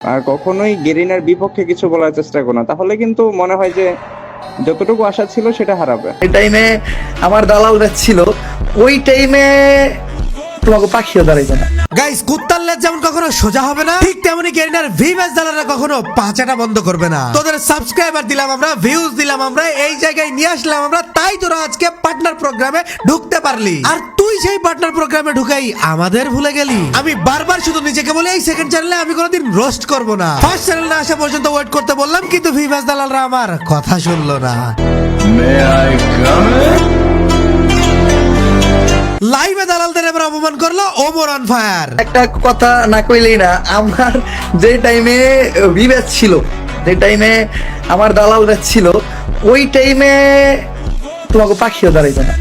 আর কখনোই গেরিনার বিপক্ষে কিছু বলার চেষ্টা করো না, তাহলে কিন্তু মনে হয় যে যতটুকু আশা ছিল সেটা হারাবে। এই টাইমে আমার দালাল ছিল, ওই টাইমে তোমাকে পাখিও দাঁড়াইবে না। গাইস, কুত্তার লেজ যেমন কখনো সোজা হবে না, ঠিক তেমনি গেরিনার ভিউজ দালালরা কখনো পাঁচাটা বন্ধ করবে না। তোদের সাবস্ক্রাইবার দিলাম আমরা, ভিউজ দিলাম আমরা, এই জায়গায় নিয়ে আসলাম আমরা, তাই তোরা আজকে পার্টনার প্রোগ্রামে ঢুকতে পারলি। আর তুই সেই পার্টনার প্রোগ্রামে ঢুকাই আমাদের ভুলে গেলি। আমি বারবার শুধু নিজেকে বলে এই সেকেন্ড চ্যানেলে আমি কোনোদিন রোস্ট করব না, ফার্স্ট চ্যানেল না আসা পর্যন্ত ওয়েট করতে বললাম, কিন্তু ভিউজ দালালরা আমার কথা শুনলো না। লাইভে দালালদের এবার অপমান করলো ওমর অন ফায়ার। একটা কথা না কইলেই না, আমার যে টাইমে বিবেচ ছিল, যে টাইমে আমার দালাল ছিল, ওই টাইমে তোমাকে পাখিও দাঁড়াইবে না।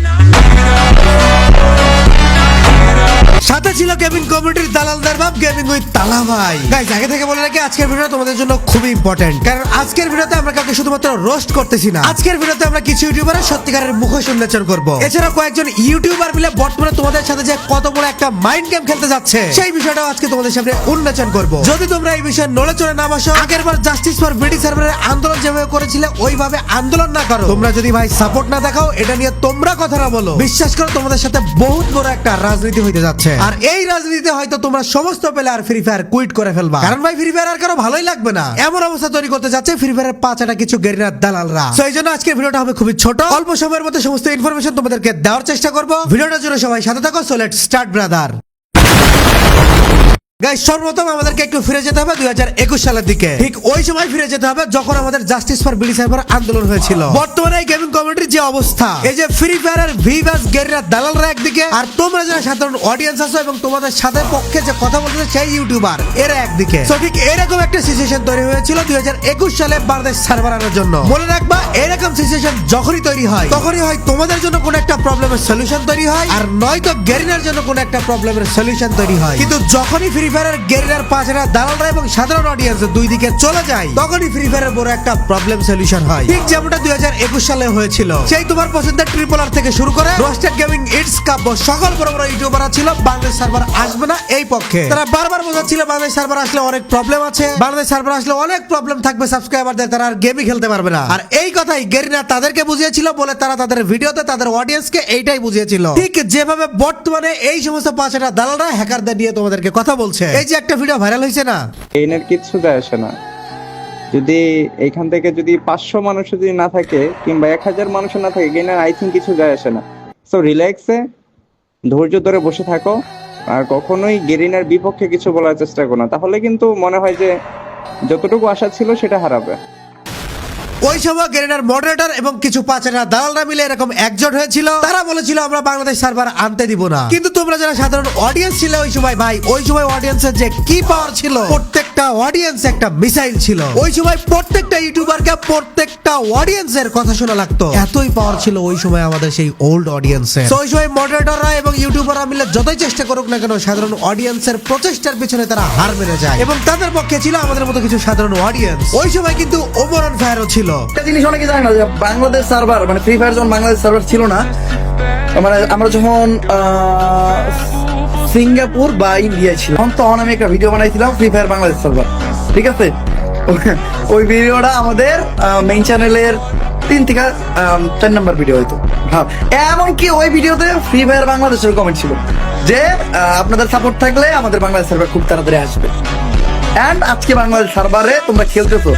সাথে ছিল গেমিং কমিউনিটির দালালদের বাপ গেমিং উইথ তালা ভাই। গাইস, আগে থেকে বলে রাখি আজকের ভিডিও তোমাদের জন্য খুবই ইম্পর্টেন্ট, কারণ আজকের ভিডিওতে আমরা কাউকে শুধুমাত্র রোস্ট করতেছি না, আজকের ভিডিওতে আমরা কিছু ইউটিউবারের সত্যিকারের মুখোশ উন্মোচন করব। এছাড়া কয়েকজন ইউটিউবার মিলে বর্তমানে তোমাদের সাথে যে কত বড় একটা মাইন্ড গেম খেলতে যাচ্ছে সেই বিষয়টাও আজকে তোমাদের সামনে উন্মোচন করব। যদি তোমরা এই বিষয়ে নড়ে চড়ে না বসো, আগের বার জাস্টিস ফর বিডি সার্ভারের আন্দোলন যেভাবে করেছিলে ওইভাবে আন্দোলন না করো, তোমরা যদি ভাই সাপোর্ট না দেখাও, এটা নিয়ে তোমরা কথা না বলো, বিশ্বাস করো তোমাদের সাথে বহুত বড় একটা রাজনীতি হইতে যাচ্ছে। আর এই রাজনীতিতে হয়তো তোমরা সমস্ত প্লেয়ার ফ্রি ফায়ার কুইট করে ফেলবা, কারণ ভাই ফ্রি ফায়ার আর কারো ভালোই লাগবে না, এমন অবস্থা তৈরি করতে যাচ্ছে ফ্রি ফায়ারের পাঁচাটা কিছু গেরিনার দালালরা। সো এই জন্য আজকের ভিডিওটা হবে খুবই ছোট, অল্প সময়ের মধ্যে সমস্ত ইনফরমেশন তোমাদেরকে দেওয়ার চেষ্টা করব। ভিডিওটার জন্য সবাই সাথে থাকো। So let's start brother. Guys, সর্বপ্রথম আমাদেরকে একটু ফিরে যেতে হবে 2021 সালের দিকে। ঠিক ওই সময় ফিরে যেতে হবে যখন আমাদের জাস্টিস ফর বিডি সার্ভার আন্দোলন হয়েছিল। বর্তমানে এই গেমিং কমিউনিটির যে অবস্থা, এই যে ফ্রি ফায়ারের ভিভাস গেরিনা দালালরা একদিকে, আর তোমরা যারা সাধারণ অডিয়েন্স আছো এবং তোমাদের সাথে পক্ষে যে কথা বলতেছে সেই ইউটিউবার, এরা একদিকে। তো ঠিক এরকম একটা সিচুয়েশন তৈরি হয়েছিল 2021 সালে বাংলাদেশ সার্ভার আনার জন্য। মনে রাখবা, এরকম সিচুয়েশন যখনই তৈরি হয়, তখনই হয় তোমাদের জন্য কোনো একটা প্রবলেমের সলিউশন তৈরি হয়, আর নয়তো গেরিনার জন্য কোনো একটা প্রবলেমের সলিউশন তৈরি হয়। কিন্তু যখনই ফ্রি ফায়ারের গেরিনার পাঁচরা দালালরা এবং সাধারণ অডিয়েন্স দুই দিকে চলে যায়, তখনই ফ্রি ফায়ারের বড় একটা প্রবলেম সলিউশন হয়। ঠিক যেমনটা 2021 সালে হয়েছিল। সেই তোমার পছন্দের ট্রিপল আর থেকে শুরু করে রোস্টেড গেমিং, ইটস কাব্য, সকল বড় বড় ইউটিউবাররা ছিল বাংলাদেশ সার্ভার আসবে না এই পক্ষে। তারা বারবার বোঝাচ্ছিল বাংলাদেশ সার্ভার আসলে অনেক প্রবলেম আছে, বাংলাদেশ সার্ভার আসলে অনেক প্রবলেম থাকবে সাবস্ক্রাইবারদের, তারা আর গেমই খেলতে পারবে না। আর এই কথাই গেরিনা তাদেরকে বুঝিয়েছিল বলে তারা তাদের ভিডিওতে তাদের অডিয়েন্সকে এইটাই বুঝিয়েছিল। ঠিক যেভাবে বর্তমানে এই সমস্ত পাঁচটা দালালরা হ্যাকারদের নিয়ে তোমাদেরকে কথা বলছে। এই যে একটা ভিডিও ভাইরাল হয়েছে না, গেইনের কিচ্ছু যায় আসে না। যদি এইখান থেকে যদি 500 মানুষ যদি না থাকে কিংবা 1000 মানুষ না থাকে, গেইনের আই থিঙ্ক কিছু যায় আসে না। সো রিল্যাক্সে ধৈর্য ধরে বসে থাকো, আর কখনোই গেরিনার বিপক্ষে কিছু বলার চেষ্টা করো না, তাহলে কিন্তু মনে হয় যে যতটুকু আশা ছিল সেটা হারাবে। ওই সময় গেরিনার মডারেটর এবং কিছু পাঁচেরা দালালরা মিলে এরকম একজোট হয়েছিল। তারা বলেছিল আমরা বাংলাদেশ সার্ভার আনতে দিব না। কিন্তু তোমরা যারা সাধারণ অডিয়েন্স ছিল ওই সময়, ভাই ওই সময় অডিয়েন্সের যে কি পাওয়ার ছিল, প্রত্যেকটা অডিয়েন্স একটা মিসাইল ছিল। ওই সময় প্রত্যেকটা ইউটিউবারকে প্রত্যেকটা অডিয়েন্সের কথা শোনা লাগতো, এতই পাওয়ার ছিল ওই সময় আমাদের সেই ওল্ড অডিয়েন্সের। ওই সময় মডারেটররা এবং ইউটিউবাররা মিলে যতই চেষ্টা করুক না কেন, সাধারণ অডিয়েন্সের প্রচেষ্টার পিছনে তারা হার মেনে যায়, এবং তাদের পক্ষে ছিল আমাদের মতো কিছু সাধারণ অডিয়েন্স। ওই সময় কিন্তু ওমর অন ফায়ারও ছিল। একটা জিনিস অনেকে জানে না যে বাংলাদেশ সার্ভার মানে ফ্রি ফায়ার যখন বাংলাদেশ সার্ভার ছিল না, মানে আমরা যখন সিঙ্গাপুর বা ইন্ডিয়া ছিলাম, তখন আমি একটা ভিডিও বানাইছিলাম ফ্রি ফায়ার বাংলাদেশ সার্ভার, ঠিক আছে? ওই ভিডিওটা আমাদের মেইন চ্যানেলের 3 থেকে 4 নম্বর ভিডিও হয়তো। হ্যাঁ, এমনকি ওই ভিডিওতে ফ্রি ফায়ার বাংলাদেশের কমেন্ট ছিল যে আপনাদের সাপোর্ট থাকলে আমাদের বাংলাদেশ সার্ভার খুব তাড়াতাড়ি আসবে। এন্ড আজকে বাংলাদেশ সার্ভারে তোমরা খেলতেছো।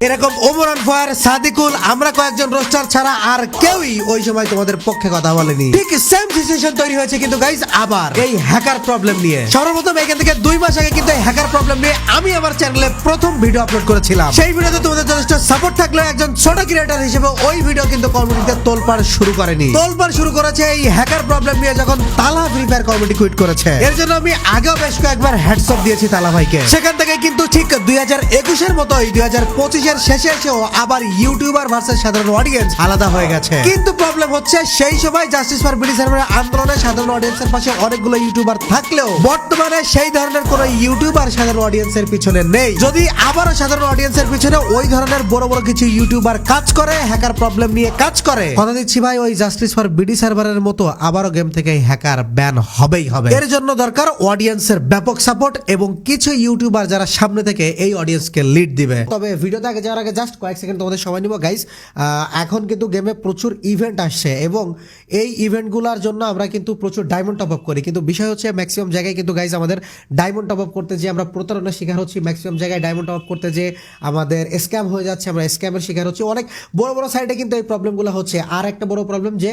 এরকম ওমর অন ফায়ার, সাদিকুল, আমরা কয়েকজন রোস্টার ছাড়া আর কেউই ওই সময় তোমাদের পক্ষে কথা বলেনি। ঠিক সেম সিচুয়েশন তৈরি হয়েছে কিন্তু গাইস আবার এই হ্যাকার প্রবলেম নিয়ে। সর্বপ্রথম এখান থেকে 2 মাস আগে কিন্তু এই হ্যাকার প্রবলেম নিয়ে আমি আমার চ্যানেলে প্রথম ভিডিও আপলোড করেছিলাম। সেই ভিডিওতে তোমাদের যথেষ্ট সাপোর্ট থাকলেও একজন ছোট ক্রিয়েটর হিসেবে ওই ভিডিও কিন্তু কমিউনিটিতে তোলপাড় শুরু করেনি। তোলপাড় শুরু করেছে এই হ্যাকার প্রবলেম নিয়ে যখন তালা ফ্রি ফায়ার কমিউনিটি কুইট করেছে। এর জন্য আমি আগেও বেশ কয়েকবার হ্যাটস অফ দিয়েছি তালা ভাইকে। সেখান থেকে কিন্তু ঠিক 2021 এর মতোই 2025 জিনিসের শেষে এসেও আবার ইউটিউবার ভার্সেস সাধারণ অডিয়েন্স আলাদা হয়ে গেছে। কিন্তু প্রবলেম হচ্ছে সেই সময় জাস্টিস ফর বিডি সার্ভারের আন্দোলনে সাধারণ অডিয়েন্সের পাশে অনেকগুলো ইউটিউবার থাকলেও বর্তমানে সেই ধরনের কোনো ইউটিউবার সাধারণ অডিয়েন্সের পিছনে নেই। যদি আবারও সাধারণ অডিয়েন্সের পিছনে ওই ধরনের বড় বড় কিছু ইউটিউবার কাজ করে, হ্যাকার প্রবলেম নিয়ে কাজ করে, কথা দিচ্ছি ভাই ওই জাস্টিস ফর বিডি সার্ভারের মতো আবারও গেম থেকে হ্যাকার ব্যান হবেই হবে। এর জন্য দরকার অডিয়েন্সের ব্যাপক সাপোর্ট এবং কিছু ইউটিউবার যারা সামনে থেকে এই অডিয়েন্সকে লিড দিবে। তবে ভিডিওতে আগে যাওয়ার আগে জাস্ট কয়েক সেকেন্ড তোমাদের সময় নিব গাইস। এখন কিন্তু গেমে প্রচুর ইভেন্ট আসছে এবং এই ইভেন্টগুলোর জন্য আমরা কিন্তু প্রচুর ডায়মন্ড টপ আপ করি, কিন্তু বিষয় হচ্ছে ম্যাক্সিমাম জায়গায় কিন্তু গাইস আমাদের ডায়মন্ড টপ আপ করতে যে আমরা প্রতারণার শিকার হচ্ছি, ম্যাক্সিমাম জায়গায় ডায়মন্ড টপ আপ করতে যে আমাদের স্ক্যাম হয়ে যাচ্ছে, আমরা স্ক্যামের শিকার হচ্ছি। অনেক বড় বড় সাইটে কিন্তু এই প্রবলেমগুলো হচ্ছে। আর একটা বড় প্রবলেম যে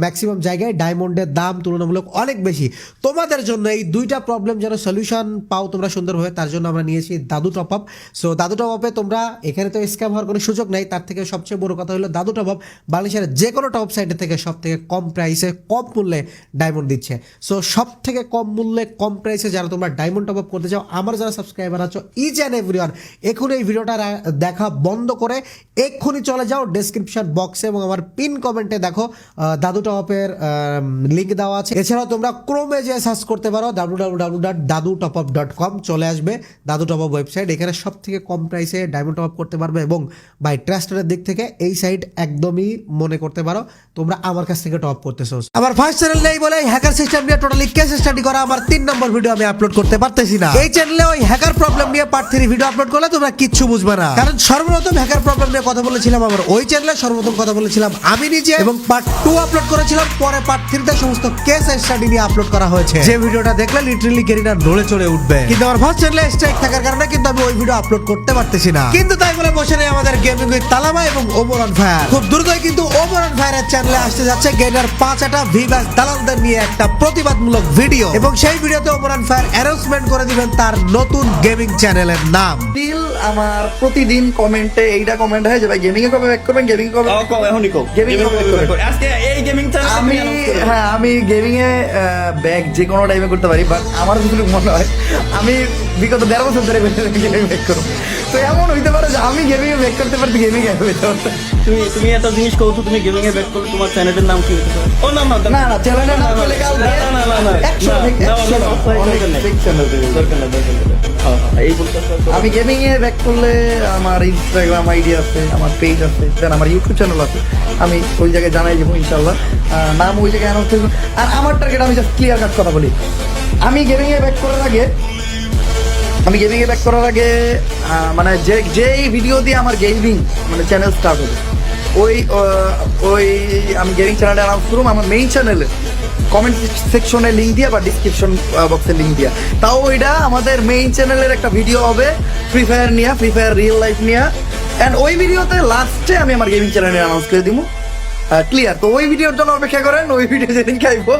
ম্যাক্সিমাম জায়গায় ডায়মন্ডের দাম তুলনামূলক অনেক বেশি। তোমাদের জন্য এই দুইটা প্রবলেম যেন সলিউশন পাও তোমরা সুন্দরভাবে, তার জন্য আমরা নিয়েছি দাদু টপ আপ। সো দাদু টপ আপে তোমরা, এখানে তো স্ক্যাম হওয়ার কোনো সুযোগ নেই, তার থেকে সবচেয়ে বড় কথা হলো দাদু টপ আপ বাংলাদেশের যে কোনো টপ সাইটে থেকে সব থেকে কম প্রাইসে কম মূল্যে ডায়মন্ড দিচ্ছে। সো সব থেকে কম মূল্যে কম প্রাইসে যারা তোমরা ডায়মন্ড টপ আপ করতে চাও, আমার যারা সাবস্ক্রাইবার আছো ইচ অ্যান্ড এভরিওয়ান, এখন এই ভিডিওটা দেখা বন্ধ করে এক্ষুনি চলে যাও ডেসক্রিপশন বক্সে এবং আমার পিন কমেন্টে দেখো দাদু টপ আপের লিঙ্ক দেওয়া আছে। এছাড়াও তোমরা ক্রোমে যে সার্চ করতে পারো www.dadutopup.com, চলে আসবে দাদু টপ আপ ওয়েবসাইট। এখানে সব থেকে কম প্রাইসে ডায়মন্ড টপ আপ করতে পারবে এবং বাই ট্রাস্টের দিক থেকে এই সাইট একদমই মনে করতে পারো তোমরা আমার কাছ থেকে টপ আপ করতেছো। আমার ফার্স্ট চ্যানেল নেই বলে হ্যাকার সিস্টেম নিয়ে টোটালি কেস স্টাডি করা আমার 3 নম্বর ভিডিও আমি আপলোড করতে পারতেছি না। এই চ্যানেলে ওই হ্যাকার প্রবলেম নিয়ে পার্ট 3 ভিডিও আপলোড করলে তোমরা কিচ্ছু বুঝবে না, কারণ সর্বপ্রথম হ্যাকার প্রবলেম নিয়ে কথা বলেছিলাম আমার ওই চ্যানেলে, সর্বপ্রথম কথা বলেছিলাম আমি নিজে এবং পার্ট 2 আপলোড করেছিলাম, পরে পার্ট 3 তে সমস্ত কেস স্টাডি নিয়ে আপলোড করা হয়েছে। যে ভিডিওটা দেখলে লিটারালি গেরিনা নড়ে চড়ে উঠবে, কিন্তু আমার ফার্স্ট চ্যানেলে স্ট্রাইক থাকার কারণে কিন্তু আমি ওই ভিডিও আপলোড করতে পারতেছি না। কিন্তু তাই বলে বসে নেই আমাদের গেমিং উইথ তালামা এবং ওমর অন ফায়ার। খুব দ্রুতই কিন্তু ওমর অন ফায়ারের চ্যানেলে আসতে যাচ্ছে গেইনার 5টা ভিভাস দালালদের নিয়ে একটা প্রতিবাদমূলক ভিডিও, এবং সেই ভিডিওতে ওমর অন ফায়ার অ্যানাউন্সমেন্ট করে দিবেন তার নতুন গেমিং চ্যানেলের নাম। স্টিল আমার প্রতিদিন কমেন্টে এইটা কমেন্ট হয় যে ভাই গেমিং এ কবে ব্যাক করবেন, গেমিং কবে এখনই কো গেমিং এ কবে back করবেন? আজকে এই গেমিং আমি হ্যাঁ আমি গেমিং এ ব্যাক যে কোনো টাইমে করতে পারি, বাট আমার যদি মনে হয় আমি বিগত 1.5 বছর ধরে গেমিং ব্যাক করব, তো এমন হইতে পারে যে আমি গেমিং এ ব্যাক করতে পারছি, গেমিং এ হইতে পারে। তুমি একটা জিনিস কও তো, তুমি গেমিং এ ব্যাক করলে তোমার চ্যানেলের নাম কি হতে পারে? ও না না না না চ্যানেলের নাম বলে কাল না না না না 100 থেকে 100 অনেক fake channel তৈরি হয়েছে। দরকার না এই বলতে আমি গেমিং এ ব্যাক করলে আমার ইনস্টাগ্রাম আইডি আছে, আমার পেজ আছে, দেন আমার ইউটিউব চ্যানেল আছে, আমি ওই জায়গায় জানাই দেবো ইনশাল্লাহ, নাম ওই জায়গায় অ্যানাউন্স করবো। আর আমার টার্গেট, আমি জাস্ট ক্লিয়ার কাট কথা বলি, আমি গেমিং এ ব্যাক করার আগে মানে যেই ভিডিও দিয়ে আমার গেমিং মানে চ্যানেল স্টার্ট হবে, ওই আমি গেমিং চ্যানেলটা অ্যানাউন্স করবো আমার মেইন চ্যানেলে কমেন্ট সেকশনে লিঙ্ক দিয়া বা ডিসক্রিপশন বক্সে লিঙ্ক দিয়া, তাও ওইটা আমাদের মেইন চ্যানেলের একটা ভিডিও হবে ফ্রি ফায়ার নিয়ে, ফ্রি ফায়ার রিয়েল লাইফ নিয়ে, অ্যান্ড ওই ভিডিওতে লাস্টে আমি আমার গেমিং চ্যানেলে অ্যানাউন্স করে দিব। ক্লিয়ার? তো ওই ভিডিওর জন্য অপেক্ষা করেন, ওই ভিডিও যেদিন খাইবো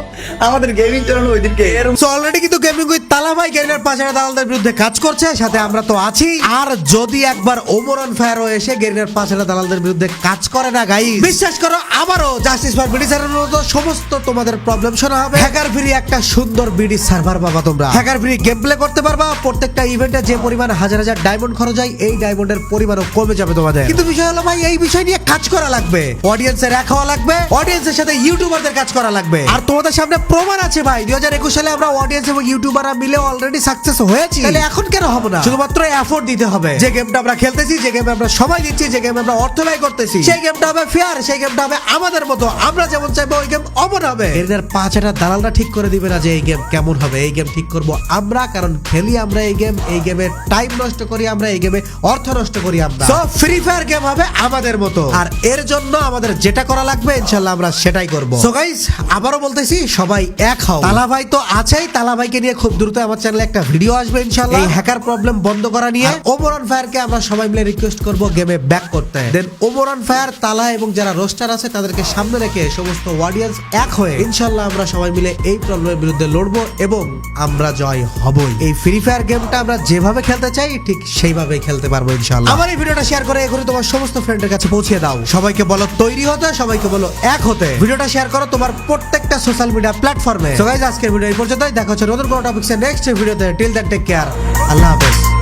আমাদের গেমিং চ্যানেল ওই দিনকে। সো অলরেডি কিন্তু গেমিং উইথ তালাভাই গেইনার 5টা দালালদের বিরুদ্ধে কাজ করছে, সাথে আমরা তো আছি। আর যদি একবার ওমর অন ফায়ার এসে গেইনার 5টা দালালদের বিরুদ্ধে কাজ করে না গাইস, বিশ্বাস করো আবারও জাস্টিস ফর বিডি সার্ভারের মতো সমস্ত তোমাদের প্রবলেম শোনা হবে। হ্যাকার ফ্রি একটা সুন্দর বিডি সার্ভার পাবা তোমরা, হ্যাকার ফ্রি গেম প্লে করতে পারবা। প্রত্যেকটা ইভেন্টে যে পরিমাণ হাজার হাজার ডায়মন্ড খরচ হয়, এই ডায়মন্ডের পরিমাণও কমে যাবে তোমাদের। কিন্তু বিষয় হলো ভাই এই বিষয় নিয়ে কাজ করা লাগবে, অডিয়েন্সের এক হওয়া লাগবে, অডিয়েন্সের সাথে ইউটিউবারদের কাজ করা লাগবে। আর তোমাদের সামনে প্রমাণ আছে ভাই, 2021 সালে আমরা অডিয়েন্স এবং ইউটিউবাররা মিলে অলরেডি সাকসেস হয়েছি, তাহলে এখন কেন হবে না? শুধুমাত্র এফোর্ট দিতে হবে। যে গেমটা আমরা খেলতেছি, যে গেমে আমরা সময় দিচ্ছি, যে গেমে আমরা অর্থ ব্যয় করতেছি, সেই গেমটা হবে ফেয়ার, সেই গেমটা হবে আমাদের মতো, আমরা যেমন চাইবো ওই গেম অমন হবে। এর 5টা দালালরা ঠিক করে দিবে না যে এই গেম কেমন হবে, এই গেম ঠিক করব আমরা, কারণ খেলি আমরা এই গেম, এই গেমে টাইম নষ্ট করি আমরা, এই গেমে অর্থ নষ্ট করি আমরা। সো ফ্রি ফায়ার গেম হবে আমাদের মতো, আর এর জন্য আমাদের যেটা করা লাগবে ইনশাআল্লাহ আমরা সেটাই করব। সো গাইস আবারও বলতেছি সবাই এক হও। তালা ভাই তো আছেই, তালা ভাইকে নিয়ে খুব দ্রুত আমার চ্যানেলে একটা ভিডিও আসবে ইনশাআল্লাহ এই হ্যাকার প্রবলেম বন্ধ করা নিয়ে। ওমর অন ফায়ার কে আমরা সবাই মিলে রিকোয়েস্ট করব গেমে ব্যাক করতে, দেন ওমর অন ফায়ার, তালা এবং যারা রোস্টার আছে তাদেরকে সামনে রেখে সমস্ত অডিয়েন্স এক হয়ে ইনশাআল্লাহ আমরা সবাই মিলে এই প্রবলেমের বিরুদ্ধে লড়বো এবং আমরা জয় হবই। এই ফ্রি ফায়ার গেমটা আমরা যেভাবে খেলতে চাই ঠিক সেইভাবেই খেলতে পারবো ইনশাআল্লাহ। আমার এই ভিডিওটা শেয়ার করে এখনই তোমার সমস্ত ফ্রেন্ডের কাছে পৌঁছে দাও, সবাইকে বলো তৈরি হতে, সবাইকে বলো এক হতে। ভিডিওটা শেয়ার করো তোমার প্রত্যেকটা সোশ্যাল মিডিয়া প্ল্যাটফর্মে। সো গাইস আজকের ভিডিও এই পর্যন্তই, দেখা হচ্ছে নতুন কোনো টপিকসে নেক্সট ভিডিওতে। টিল দ্যান টেক কেয়ার, আল্লাহ হাফেজ।